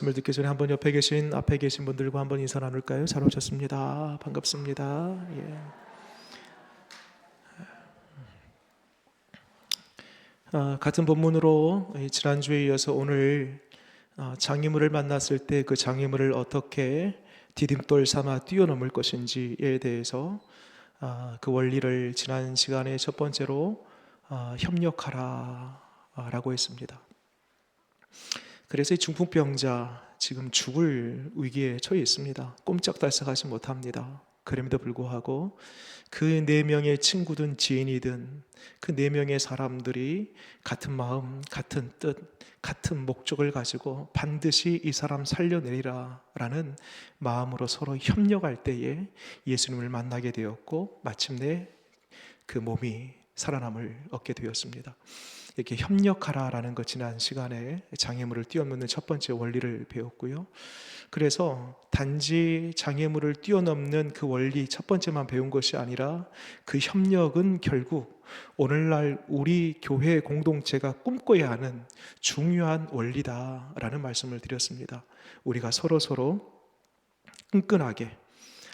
말씀을 듣기 전에 한번 앞에 계신 분들과 한번 인사 나눌까요? 잘 오셨습니다. 반갑습니다. 같은 본문으로 지난주에 이어서 오늘 장애물을 만났을 때 그 장애물을 어떻게 디딤돌 삼아 뛰어넘을 것인지에 대해서 그 원리를 지난 시간에 첫 번째로 협력하라 라고 했습니다. 그래서 이 중풍병자 지금 죽을 위기에 처해 있습니다. 꼼짝달싹하지 못합니다. 그럼에도 불구하고 그 4명의 친구든 지인이든 그 4명의 사람들이 같은 마음, 같은 뜻, 같은 목적을 가지고 반드시 이 사람 살려내리라 라는 마음으로 서로 협력할 때에 예수님을 만나게 되었고 마침내 그 몸이 살아남을 얻게 되었습니다. 이렇게 협력하라라는 것 지난 시간에 장애물을 뛰어넘는 첫 번째 원리를 배웠고요. 그래서 단지 장애물을 뛰어넘는 그 원리 첫 번째만 배운 것이 아니라 그 협력은 결국 오늘날 우리 교회 공동체가 꿈꿔야 하는 중요한 원리다라는 말씀을 드렸습니다. 우리가 서로 끈끈하게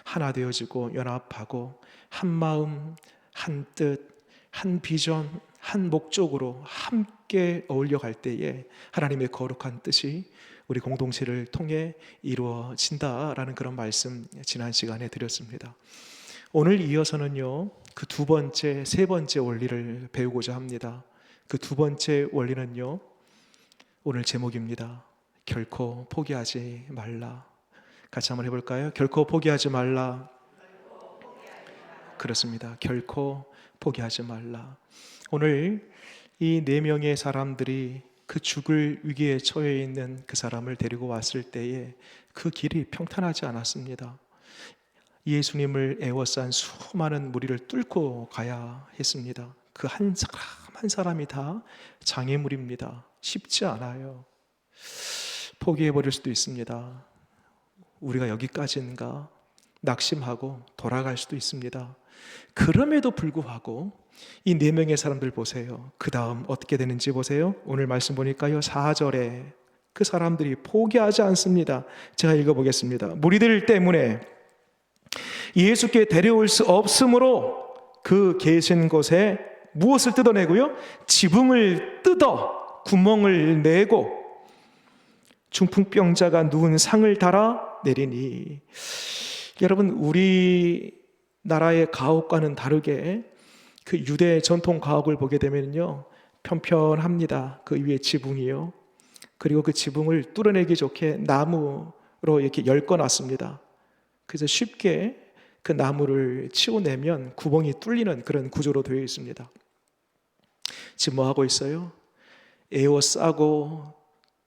하나 되어지고 연합하고 한 마음, 한 뜻, 한 비전, 한 목적으로 함께 어울려 갈 때에 하나님의 거룩한 뜻이 우리 공동체를 통해 이루어진다라는 그런 말씀 지난 시간에 드렸습니다. 오늘 이어서는요, 그 두 번째, 세 번째 원리를 배우고자 합니다. 그 두 번째 원리는요, 오늘 제목입니다. 결코 포기하지 말라. 같이 한번 해볼까요? 결코 포기하지 말라. 그렇습니다. 결코 포기하지 말라. 오늘 이 4명의 사람들이 그 죽을 위기에 처해 있는 그 사람을 데리고 왔을 때에 그 길이 평탄하지 않았습니다. 예수님을 애워싼 수많은 무리를 뚫고 가야 했습니다. 그 한 사람 한 사람이 다 장애물입니다. 쉽지 않아요. 포기해버릴 수도 있습니다. 우리가 여기까지인가 낙심하고 돌아갈 수도 있습니다. 그럼에도 불구하고 이 4명의 사람들 보세요. 그 다음 어떻게 되는지 보세요. 오늘 말씀 보니까요, 4절에 그 사람들이 포기하지 않습니다. 제가 읽어보겠습니다. 무리들 때문에 예수께 데려올 수 없으므로 그 계신 곳에 무엇을 뜯어내고요? 지붕을 뜯어 구멍을 내고 중풍병자가 누운 상을 달아 내리니. 여러분, 우리나라의 가옥과는 다르게 그 유대 전통 가옥을 보게 되면요, 편편합니다. 그 위에 지붕이요. 그리고 그 지붕을 뚫어내기 좋게 나무로 이렇게 엮어놨습니다. 그래서 쉽게 그 나무를 치워내면 구멍이 뚫리는 그런 구조로 되어 있습니다. 지금 뭐 하고 있어요? 에워싸고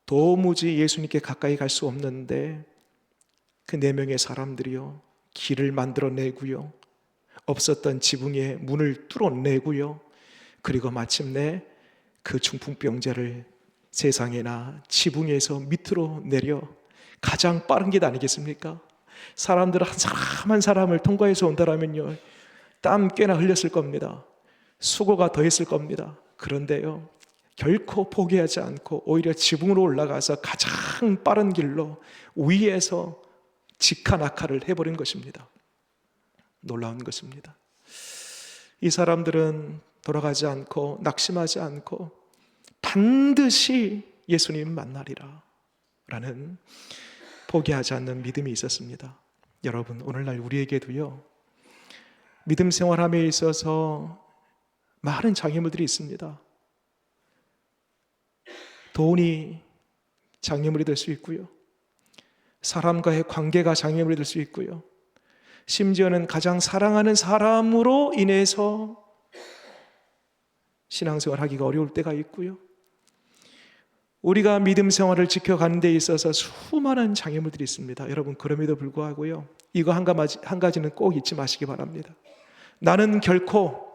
도무지 예수님께 가까이 갈 수 없는데 그 4명의 사람들이요, 길을 만들어내고요, 없었던 지붕의 문을 뚫어내고요, 그리고 마침내 그 중풍병자를 세상에나 지붕에서 밑으로 내려 가장 빠른 길 아니겠습니까? 사람들 한 사람 한 사람을 통과해서 온다라면요, 땀 꽤나 흘렸을 겁니다. 수고가 더했을 겁니다. 그런데요, 결코 포기하지 않고 오히려 지붕으로 올라가서 가장 빠른 길로 위에서 직하낙하를 해버린 것입니다. 놀라운 것입니다. 이 사람들은 돌아가지 않고 낙심하지 않고 반드시 예수님 만나리라 라는 포기하지 않는 믿음이 있었습니다. 여러분, 오늘날 우리에게도요, 믿음 생활함에 있어서 많은 장애물들이 있습니다. 돈이 장애물이 될 수 있고요, 사람과의 관계가 장애물이 될 수 있고요, 심지어는 가장 사랑하는 사람으로 인해서 신앙생활 하기가 어려울 때가 있고요, 우리가 믿음 생활을 지켜가는 데 있어서 수많은 장애물들이 있습니다. 여러분, 그럼에도 불구하고요, 이거 한 가지는 꼭 잊지 마시기 바랍니다. 나는 결코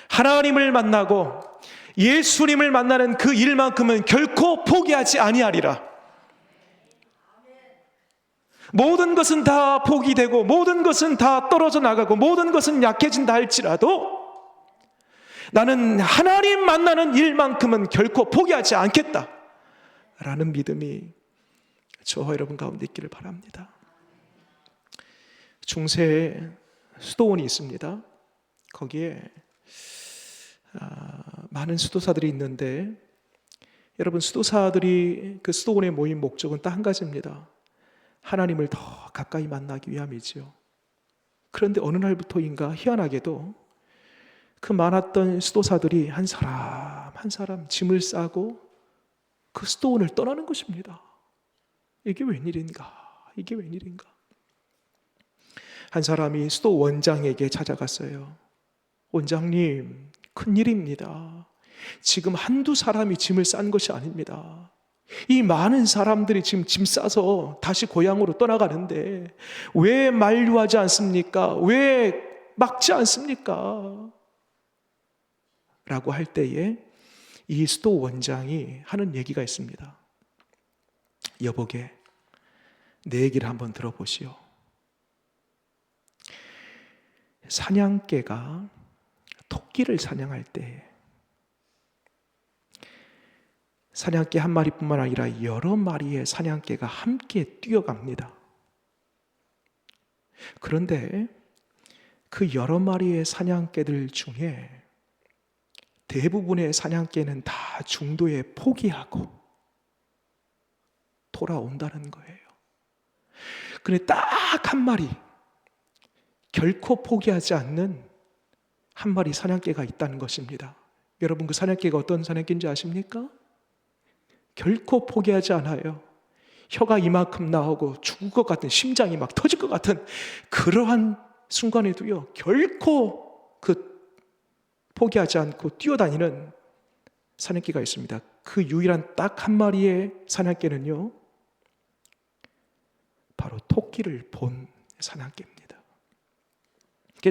하나님을 만나고 예수님을 만나는 그 일만큼은 결코 포기하지 아니하리라. 모든 것은 다 포기되고 모든 것은 다 떨어져 나가고 모든 것은 약해진다 할지라도 나는 하나님 만나는 일만큼은 결코 포기하지 않겠다 라는 믿음이 저와 여러분 가운데 있기를 바랍니다. 중세에 수도원이 있습니다. 거기에 많은 수도사들이 있는데, 여러분, 수도사들이 그 수도원에 모인 목적은 딱 한 가지입니다. 하나님을 더 가까이 만나기 위함이지요. 그런데 어느 날부터인가 희한하게도 그 많았던 수도사들이 한 사람 한 사람 짐을 싸고 그 수도원을 떠나는 것입니다. 이게 웬일인가? 이게 웬일인가? 한 사람이 수도 원장에게 찾아갔어요. 원장님, 큰일입니다. 지금 한두 사람이 짐을 싼 것이 아닙니다. 이 많은 사람들이 지금 짐 싸서 다시 고향으로 떠나가는데 왜 만류하지 않습니까? 왜 막지 않습니까? 라고 할 때에 이 수도 원장이 하는 얘기가 있습니다. 여보게, 내 얘기를 한번 들어보시오. 사냥개가 토끼를 사냥할 때 사냥개 한 마리뿐만 아니라 여러 마리의 사냥개가 함께 뛰어갑니다. 그런데 그 여러 마리의 사냥개들 중에 대부분의 사냥개는 다 중도에 포기하고 돌아온다는 거예요. 그런데 딱 한 마리, 결코 포기하지 않는 한 마리 사냥개가 있다는 것입니다. 여러분, 그 사냥개가 어떤 사냥개인지 아십니까? 결코 포기하지 않아요. 혀가 이만큼 나오고 죽을 것 같은, 심장이 막 터질 것 같은 그러한 순간에도요, 결코 포기하지 않고 뛰어다니는 사냥개가 있습니다. 그 유일한 딱 한 마리의 사냥개는요, 바로 토끼를 본 사냥개입니다.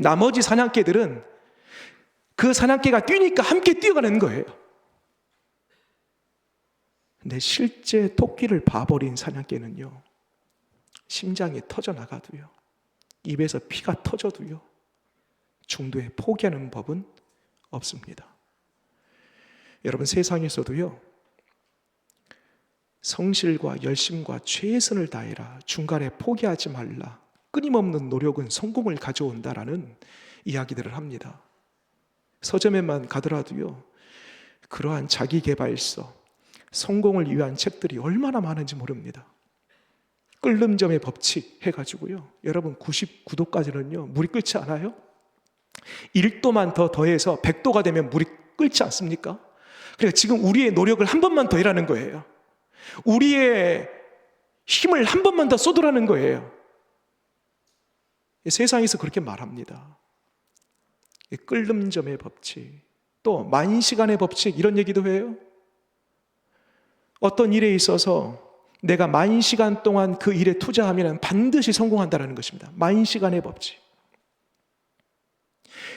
나머지 사냥개들은 그 사냥개가 뛰니까 함께 뛰어가는 거예요. 근데 실제 토끼를 봐버린 사냥개는요, 심장이 터져나가도요, 입에서 피가 터져도요, 중도에 포기하는 법은 없습니다. 여러분, 세상에서도요, 성실과 열심과 최선을 다해라, 중간에 포기하지 말라, 끊임없는 노력은 성공을 가져온다라는 이야기들을 합니다. 서점에만 가더라도요, 그러한 자기계발서, 성공을 위한 책들이 얼마나 많은지 모릅니다. 끓는점의 법칙 해가지고요, 여러분 99도까지는요 물이 끓지 않아요? 1도만 더 더해서 100도가 되면 물이 끓지 않습니까? 그러니까 지금 우리의 노력을 한 번만 더 해라는 거예요. 우리의 힘을 한 번만 더 쏟으라는 거예요. 세상에서 그렇게 말합니다. 끓는점의 법칙, 또 만시간의 법칙, 이런 얘기도 해요. 어떤 일에 있어서 내가 만시간 동안 그 일에 투자하면 반드시 성공한다는 것입니다. 만시간의 법칙.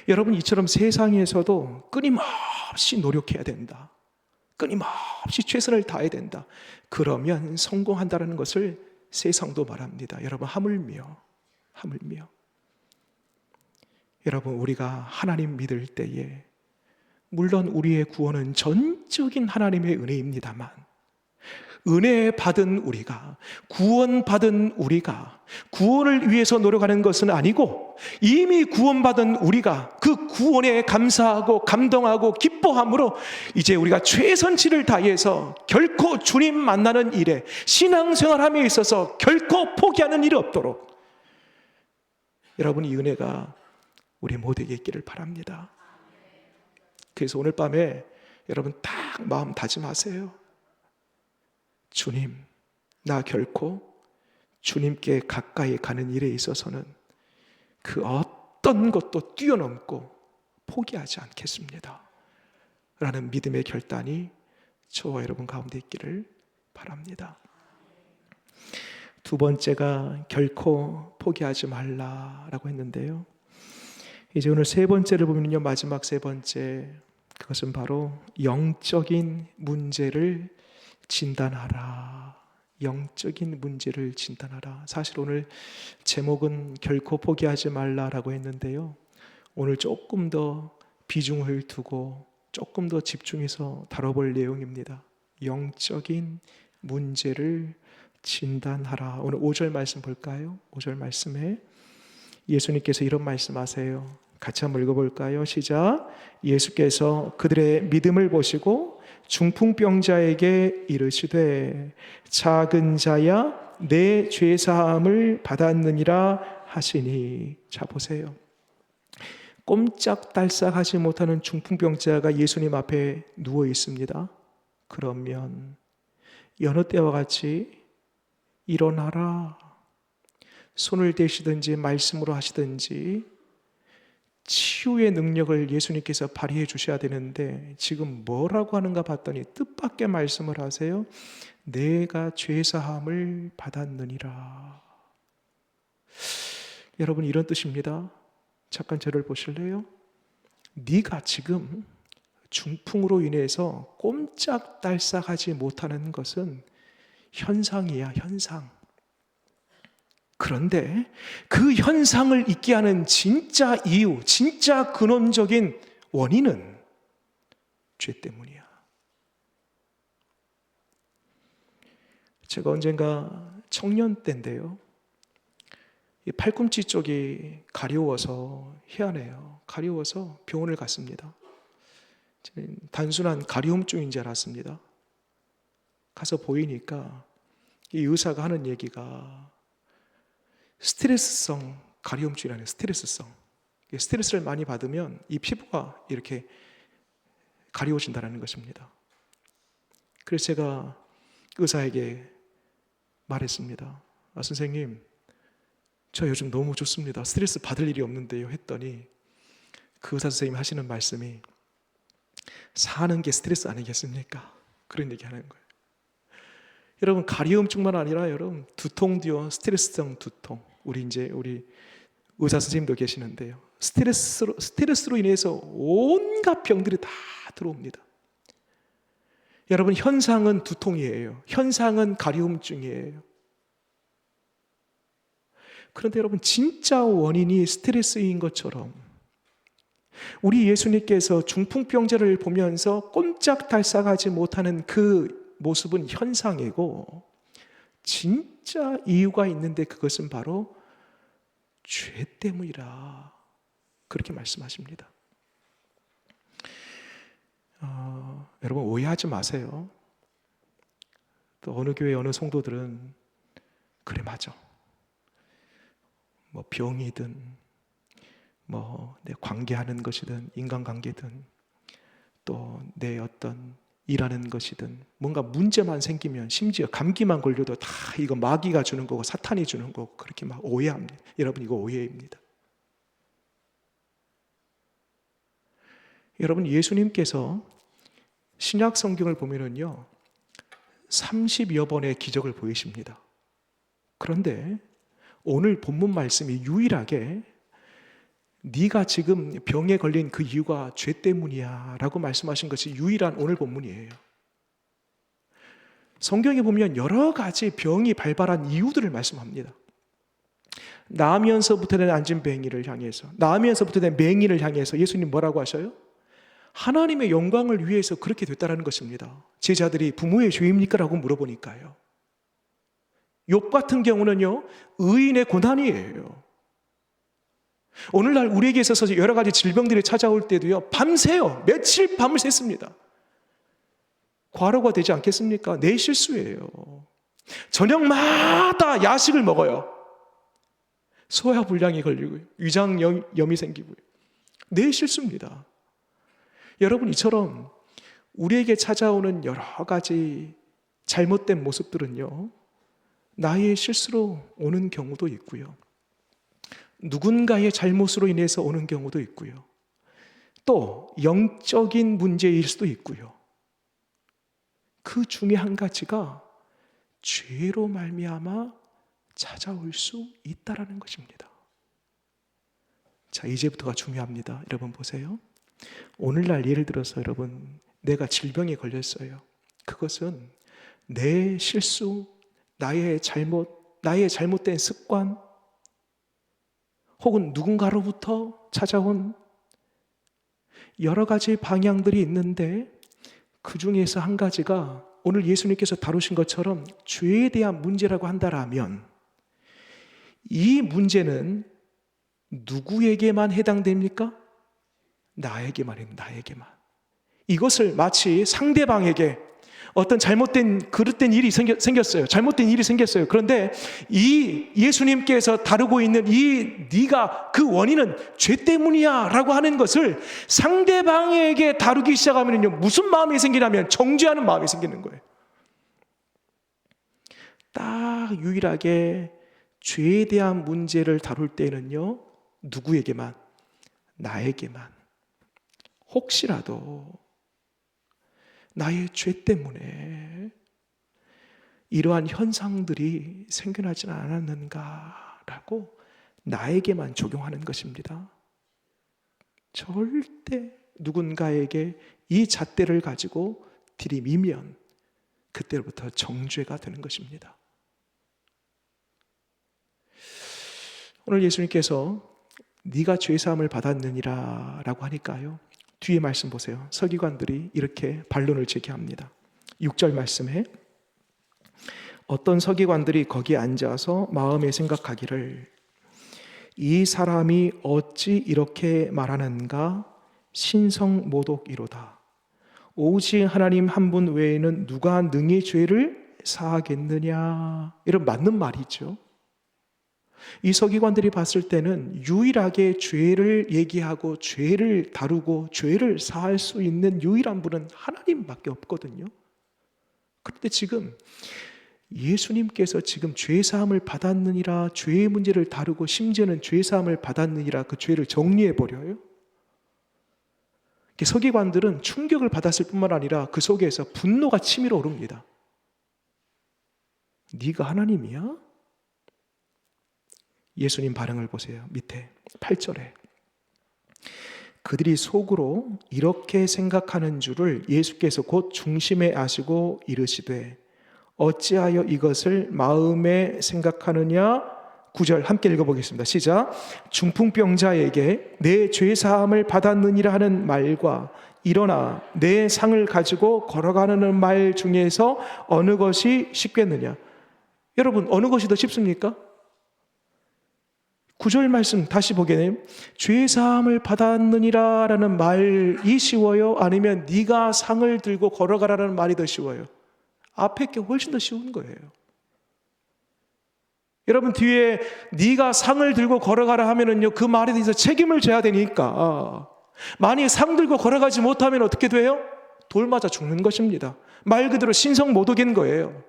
여러분, 이처럼 세상에서도 끊임없이 노력해야 된다. 끊임없이 최선을 다해야 된다. 그러면 성공한다는 것을 세상도 말합니다. 여러분, 하물며 여러분, 우리가 하나님 믿을 때에 물론 우리의 구원은 전적인 하나님의 은혜입니다만, 은혜 받은 우리가, 구원받은 우리가 구원을 위해서 노력하는 것은 아니고, 이미 구원받은 우리가 그 구원에 감사하고 감동하고 기뻐함으로 이제 우리가 최선치를 다해서 결코 주님 만나는 일에, 신앙생활함에 있어서 결코 포기하는 일이 없도록 여러분, 이 은혜가 우리 모두에게 있기를 바랍니다. 그래서 오늘 밤에 여러분 딱 마음 다짐하세요. 주님, 나 결코 주님께 가까이 가는 일에 있어서는 그 어떤 것도 뛰어넘고 포기하지 않겠습니다. 라는 믿음의 결단이 저와 여러분 가운데 있기를 바랍니다. 두 번째가 결코 포기하지 말라라고 했는데요, 이제 오늘 세 번째를 보면요, 마지막 세 번째, 그것은 바로 영적인 문제를 진단하라. 영적인 문제를 진단하라. 사실 오늘 제목은 결코 포기하지 말라라고 했는데요, 오늘 조금 더 비중을 두고 조금 더 집중해서 다뤄볼 내용입니다. 영적인 문제를 진단하라. 오늘 5절 말씀 볼까요? 5절 말씀에 예수님께서 이런 말씀하세요. 같이 한번 읽어볼까요? 시작. 예수께서 그들의 믿음을 보시고 중풍병자에게 이르시되 작은 자야 내 죄사함을 받았느니라 하시니. 자, 보세요. 꼼짝달싹하지 못하는 중풍병자가 예수님 앞에 누워 있습니다. 그러면 여느 때와 같이 일어나라, 손을 대시든지 말씀으로 하시든지 치유의 능력을 예수님께서 발휘해 주셔야 되는데 지금 뭐라고 하는가 봤더니 뜻밖의 말씀을 하세요. 내가 죄사함을 받았느니라. 여러분, 이런 뜻입니다. 잠깐 저를 보실래요? 네가 지금 중풍으로 인해서 꼼짝달싹하지 못하는 것은 현상이야, 현상. 그런데 그 현상을 있게 하는 진짜 이유, 진짜 근원적인 원인은 죄 때문이야. 제가 언젠가 청년 때인데요, 이 팔꿈치 쪽이 가려워서 희한해요. 가려워서 병원을 갔습니다. 단순한 가려움증인 줄 알았습니다. 가서 보이니까 이 의사가 하는 얘기가 스트레스성 가려움증이라는, 스트레스성. 스트레스를 많이 받으면 이 피부가 이렇게 가려워진다는 것입니다. 그래서 제가 의사에게 말했습니다. 선생님, 저 요즘 너무 좋습니다. 스트레스 받을 일이 없는데요 했더니 그 의사 선생님이 하시는 말씀이 사는 게 스트레스 아니겠습니까? 그런 얘기 하는 거예요. 여러분, 가려움증만 아니라 여러분 두통도요, 스트레스성 두통. 우리 의사 선생님도 계시는데요. 스트레스로 인해서 온갖 병들이 다 들어옵니다. 여러분, 현상은 두통이에요. 현상은 가려움증이에요. 그런데 여러분, 진짜 원인이 스트레스인 것처럼 우리 예수님께서 중풍병자를 보면서 꼼짝달싹하지 못하는 그 모습은 현상이고 진짜 이유가 있는데 그것은 바로 죄 때문이라, 그렇게 말씀하십니다. 여러분, 오해하지 마세요. 또 어느 교회 어느 성도들은 그래, 맞아, 뭐 병이든 뭐 내 관계하는 것이든 인간관계든 또 내 어떤 일하는 것이든 뭔가 문제만 생기면, 심지어 감기만 걸려도 다 이거 마귀가 주는 거고 사탄이 주는 거고 그렇게 막 오해합니다. 여러분, 이거 오해입니다. 여러분, 예수님께서 신약 성경을 보면은요 30여 번의 기적을 보이십니다. 그런데 오늘 본문 말씀이 유일하게 네가 지금 병에 걸린 그 이유가 죄 때문이야 라고 말씀하신 것이 유일한 오늘 본문이에요. 성경에 보면 여러 가지 병이 발발한 이유들을 말씀합니다. 나면서부터 된 안진뱅이를 향해서, 나면서부터 된 맹인을 향해서 예수님 뭐라고 하셔요? 하나님의 영광을 위해서 그렇게 됐다는 것입니다. 제자들이 부모의 죄입니까? 라고 물어보니까요. 욥 같은 경우는요 의인의 고난이에요. 오늘날 우리에게 있어서 여러 가지 질병들이 찾아올 때도요 밤새요, 며칠 밤을 샜습니다. 과로가 되지 않겠습니까? 내 실수예요. 저녁마다 야식을 먹어요. 소화불량이 걸리고요, 위장염이 생기고요. 내 실수입니다. 여러분, 이처럼 우리에게 찾아오는 여러 가지 잘못된 모습들은요 나의 실수로 오는 경우도 있고요, 누군가의 잘못으로 인해서 오는 경우도 있고요, 또 영적인 문제일 수도 있고요. 그 중에 한 가지가 죄로 말미암아 찾아올 수 있다라는 것입니다. 자, 이제부터가 중요합니다. 여러분 보세요. 오늘날 예를 들어서 여러분, 내가 질병에 걸렸어요. 그것은 내 실수, 나의 잘못, 나의 잘못된 습관, 혹은 누군가로부터 찾아온 여러 가지 방향들이 있는데 그 중에서 한 가지가 오늘 예수님께서 다루신 것처럼 죄에 대한 문제라고 한다라면 이 문제는 누구에게만 해당됩니까? 나에게만 해요. 나에게만. 이것을 마치 상대방에게 어떤 그릇된 일이 생겼어요. 잘못된 일이 생겼어요. 그런데 이 예수님께서 다루고 있는 네가 그 원인은 죄 때문이야 라고 하는 것을 상대방에게 다루기 시작하면요, 무슨 마음이 생기냐면 정죄하는 마음이 생기는 거예요. 딱 유일하게 죄에 대한 문제를 다룰 때는요, 누구에게만? 나에게만. 혹시라도 나의 죄 때문에 이러한 현상들이 생겨나지는 않았는가라고 나에게만 적용하는 것입니다. 절대 누군가에게 이 잣대를 가지고 들이미면 그때부터 정죄가 되는 것입니다. 오늘 예수님께서 네가 죄사함을 받았느니라 라고 하니까요, 뒤에 말씀 보세요. 서기관들이 이렇게 반론을 제기합니다. 6절 말씀에 어떤 서기관들이 거기에 앉아서 마음에 생각하기를 이 사람이 어찌 이렇게 말하는가? 신성모독이로다. 오직 하나님 한 분 외에는 누가 능히 죄를 사하겠느냐. 이런 맞는 말이죠. 이 서기관들이 봤을 때는 유일하게 죄를 얘기하고 죄를 다루고 죄를 사할 수 있는 유일한 분은 하나님밖에 없거든요. 그런데 지금 예수님께서 지금 죄사함을 받았느니라, 죄의 문제를 다루고 심지어는 죄사함을 받았느니라 그 죄를 정리해버려요. 서기관들은 충격을 받았을 뿐만 아니라 그 속에서 분노가 치밀어 오릅니다. 네가 하나님이야? 예수님 반응을 보세요. 밑에 8절에 그들이 속으로 이렇게 생각하는 줄을 예수께서 곧 중심에 아시고 이르시되 어찌하여 이것을 마음에 생각하느냐. 9절 함께 읽어보겠습니다. 시작. 중풍병자에게 내 죄사함을 받았느니라 하는 말과 일어나 내 상을 가지고 걸어가는 말 중에서 어느 것이 쉽겠느냐. 여러분, 어느 것이 더 쉽습니까? 9절 말씀 다시 보게 되면 죄사함을 받았느니라 라는 말이 쉬워요? 아니면 네가 상을 들고 걸어가라는 말이 더 쉬워요? 앞에 게 훨씬 더 쉬운 거예요. 여러분, 뒤에 네가 상을 들고 걸어가라 하면은요, 그 말에 대해서 책임을 져야 되니까. 만약에 상 들고 걸어가지 못하면 어떻게 돼요? 돌 맞아 죽는 것입니다. 말 그대로 신성모독인 거예요.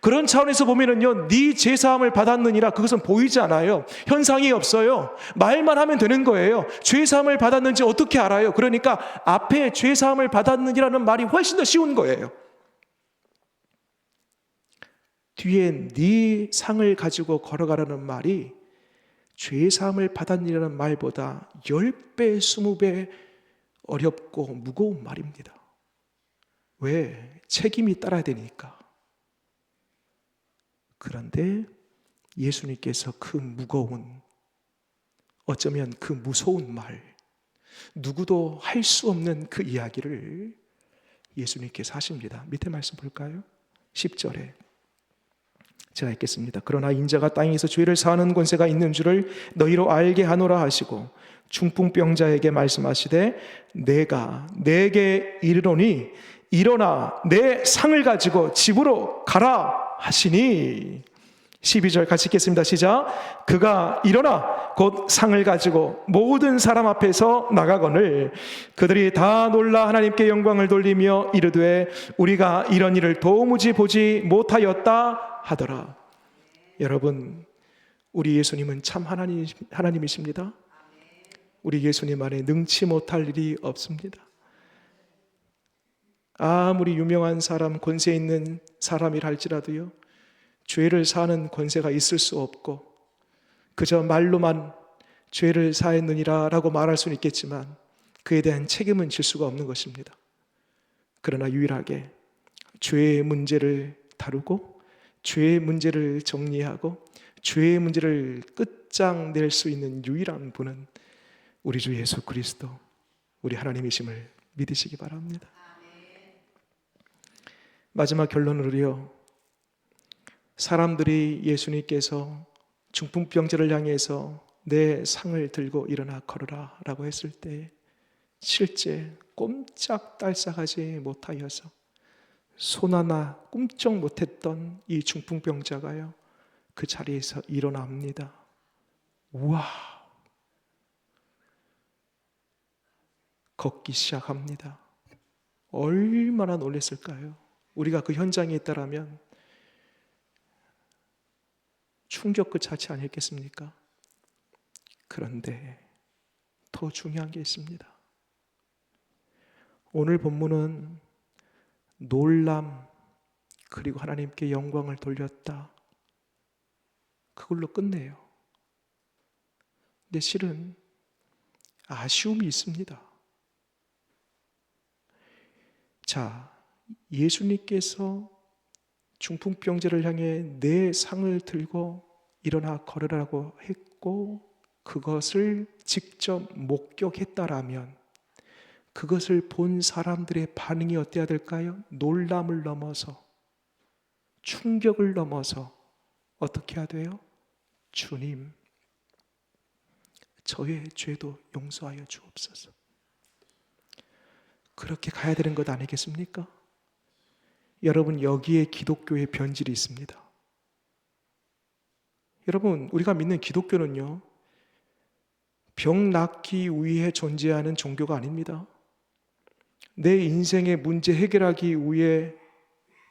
그런 차원에서 보면은요, 네 죄사함을 받았느니라 그것은 보이지 않아요. 현상이 없어요. 말만 하면 되는 거예요. 죄사함을 받았는지 어떻게 알아요? 그러니까 앞에 죄사함을 받았느니라는 말이 훨씬 더 쉬운 거예요. 뒤에 네 상을 가지고 걸어가라는 말이 죄사함을 받았느니라는 말보다 10배, 20배 어렵고 무거운 말입니다. 왜? 책임이 따라야 되니까. 그런데 예수님께서 그 무거운, 어쩌면 그 무서운 말, 누구도 할 수 없는 그 이야기를 예수님께서 하십니다. 밑에 말씀 볼까요? 10절에 제가 읽겠습니다. 그러나 인자가 땅에서 죄를 사하는 권세가 있는 줄을 너희로 알게 하노라 하시고 중풍병자에게 말씀하시되 내가 내게 이르노니 일어나 내 상을 가지고 집으로 가라 하시니. 12절 같이 읽겠습니다. 시작. 그가 일어나 곧 상을 가지고 모든 사람 앞에서 나가거늘 그들이 다 놀라 하나님께 영광을 돌리며 이르되 우리가 이런 일을 도무지 보지 못하였다 하더라. 여러분, 우리 예수님은 참 하나님이십니다. 우리 예수님 안에 능치 못할 일이 없습니다. 아무리 유명한 사람, 권세 있는 사람이라 할지라도요, 죄를 사하는 권세가 있을 수 없고 그저 말로만 죄를 사했느니라 라고 말할 수는 있겠지만 그에 대한 책임은 질 수가 없는 것입니다. 그러나 유일하게 죄의 문제를 다루고 죄의 문제를 정리하고 죄의 문제를 끝장낼 수 있는 유일한 분은 우리 주 예수 그리스도, 우리 하나님이심을 믿으시기 바랍니다. 마지막 결론으로요, 사람들이 예수님께서 중풍병자를 향해서 내 상을 들고 일어나 걸어라 라고 했을 때 실제 꼼짝달싹하지 못하여서 손 하나 꿈쩍 못했던 이 중풍병자가요, 그 자리에서 일어납니다. 우와! 걷기 시작합니다. 얼마나 놀랐을까요? 우리가 그 현장에 있다라면 충격 그 자체 아니겠습니까? 그런데 더 중요한 게 있습니다. 오늘 본문은 놀람 그리고 하나님께 영광을 돌렸다, 그걸로 끝내요. 근데 실은 아쉬움이 있습니다. 자, 예수님께서 중풍병자를 향해 내 상을 들고 일어나 걸으라고 했고 그것을 직접 목격했다라면 그것을 본 사람들의 반응이 어때야 될까요? 놀람을 넘어서, 충격을 넘어서 어떻게 해야 돼요? 주님, 저의 죄도 용서하여 주옵소서. 그렇게 가야 되는 것 아니겠습니까? 여러분, 여기에 기독교의 변질이 있습니다. 여러분, 우리가 믿는 기독교는요, 병 낫기 위해 존재하는 종교가 아닙니다. 내 인생의 문제 해결하기 위해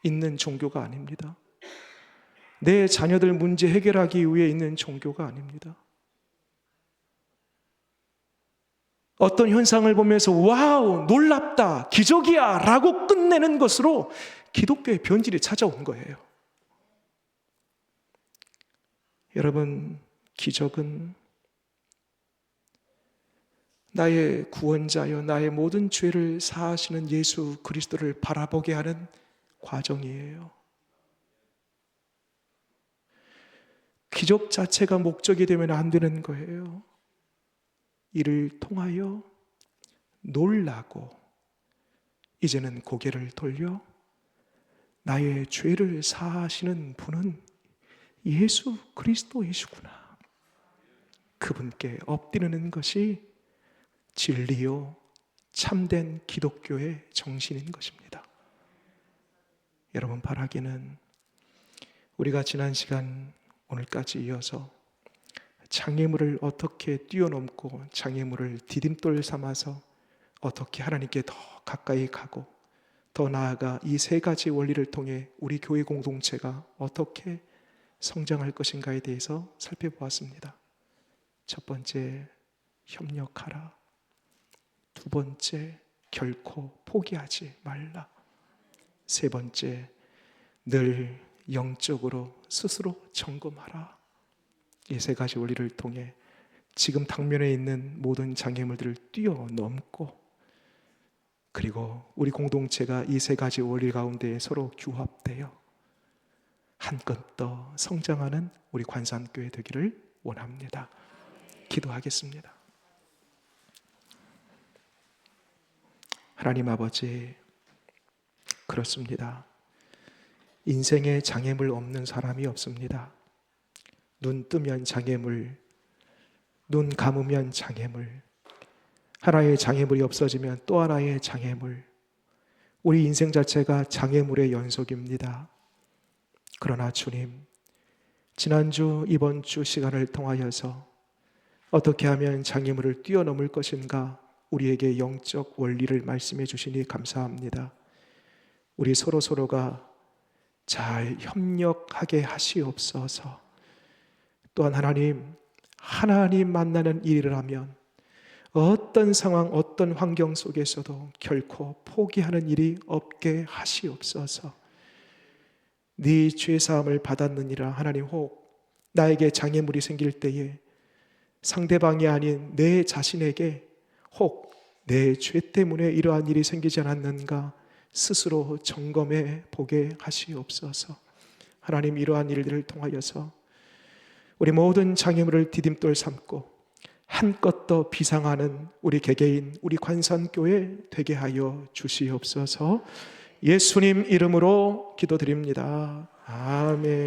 있는 종교가 아닙니다. 내 자녀들 문제 해결하기 위해 있는 종교가 아닙니다. 어떤 현상을 보면서 와우, 놀랍다, 기적이야 라고 끝내는 것으로 기독교의 변질이 찾아온 거예요. 여러분, 기적은 나의 구원자여 나의 모든 죄를 사하시는 예수 그리스도를 바라보게 하는 과정이에요. 기적 자체가 목적이 되면 안 되는 거예요. 이를 통하여 놀라고 이제는 고개를 돌려 나의 죄를 사하시는 분은 예수 그리스도이시구나, 그분께 엎드리는 것이 진리요 참된 기독교의 정신인 것입니다. 여러분, 바라기는 우리가 지난 시간 오늘까지 이어서 장애물을 어떻게 뛰어넘고 장애물을 디딤돌 삼아서 어떻게 하나님께 더 가까이 가고 더 나아가 이 세 가지 원리를 통해 우리 교회 공동체가 어떻게 성장할 것인가에 대해서 살펴보았습니다. 첫 번째, 협력하라. 두 번째, 결코 포기하지 말라. 세 번째, 늘 영적으로 스스로 점검하라. 이 세 가지 원리를 통해 지금 당면에 있는 모든 장애물들을 뛰어넘고 그리고 우리 공동체가 이 세 가지 원리 가운데 서로 규합되어 한껏 더 성장하는 우리 관산교회 되기를 원합니다. 기도하겠습니다. 하나님 아버지, 그렇습니다. 인생에 장애물 없는 사람이 없습니다. 눈 뜨면 장애물, 눈 감으면 장애물, 하나의 장애물이 없어지면 또 하나의 장애물, 우리 인생 자체가 장애물의 연속입니다. 그러나 주님, 지난주 이번 주 시간을 통하여서 어떻게 하면 장애물을 뛰어넘을 것인가 우리에게 영적 원리를 말씀해 주시니 감사합니다. 우리 서로가 잘 협력하게 하시옵소서. 또한 하나님 만나는 일이라면 어떤 상황, 어떤 환경 속에서도 결코 포기하는 일이 없게 하시옵소서. 네 죄사함을 받았느니라. 하나님, 혹 나에게 장애물이 생길 때에 상대방이 아닌 내 자신에게 혹 내 죄 때문에 이러한 일이 생기지 않았는가 스스로 점검해 보게 하시옵소서. 하나님, 이러한 일들을 통하여서 우리 모든 장애물을 디딤돌 삼고 한껏 더 비상하는 우리 개개인, 우리 관산교회 되게 하여 주시옵소서. 예수님 이름으로 기도드립니다. 아멘.